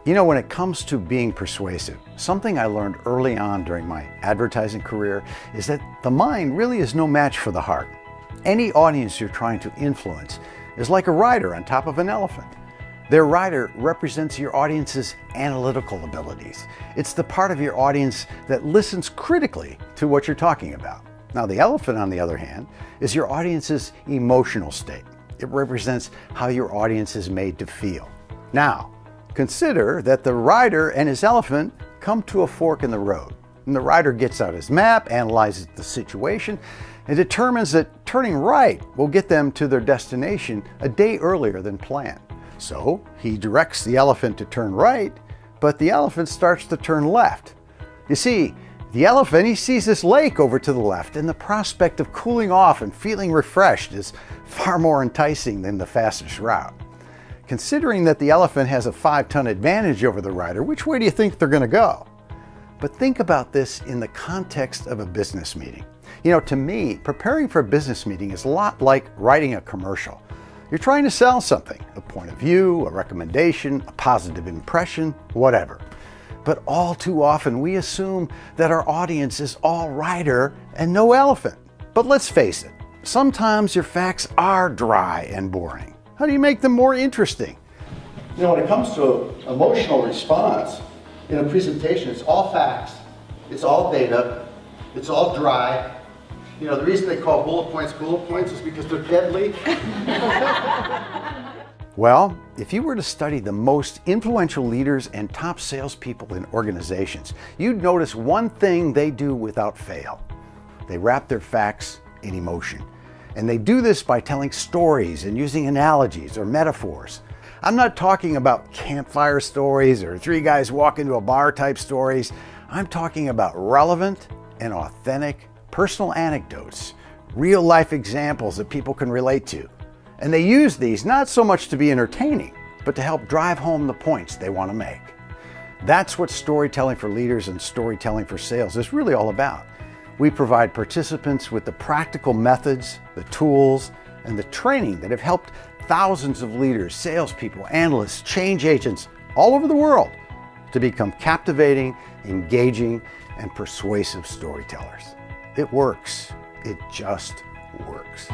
You know, when it comes to being persuasive, something I learned early on during my advertising career is that the mind really is no match for the heart. Any audience you're trying to influence is like a rider on top of an elephant. Their rider represents your audience's analytical abilities. It's the part of your audience that listens critically to what you're talking about. Now, the elephant, on the other hand, is your audience's emotional state. It represents how your audience is made to feel. Now, consider that the rider and his elephant come to a fork in the road. And the rider gets out his map, analyzes the situation, and determines that turning right will get them to their destination a day earlier than planned. So he directs the elephant to turn right, but the elephant starts to turn left. You see, the elephant, he sees this lake over to the left, and the prospect of cooling off and feeling refreshed is far more enticing than the fastest route. Considering that the elephant has a 5-ton advantage over the rider, which way do you think they're going to go? But think about this in the context of a business meeting. You know, to me, preparing for a business meeting is a lot like writing a commercial. You're trying to sell something, a point of view, a recommendation, a positive impression, whatever. But all too often we assume that our audience is all rider and no elephant. But let's face it, sometimes your facts are dry and boring. How do you make them more interesting? You know, when it comes to emotional response in a presentation, it's all facts, it's all data, it's all dry. You know, the reason they call bullet points is because they're deadly. Well, if you were to study the most influential leaders and top salespeople in organizations, you'd notice one thing they do without fail. They wrap their facts in emotion. And they do this by telling stories and using analogies or metaphors. I'm not talking about campfire stories or 3 guys walk into a bar type stories. I'm talking about relevant and authentic personal anecdotes, real life examples that people can relate to. And they use these not so much to be entertaining, but to help drive home the points they want to make. That's what storytelling for leaders and storytelling for sales is really all about. We provide participants with the practical methods, the tools, and the training that have helped thousands of leaders, salespeople, analysts, change agents all over the world to become captivating, engaging, and persuasive storytellers. It works. It just works.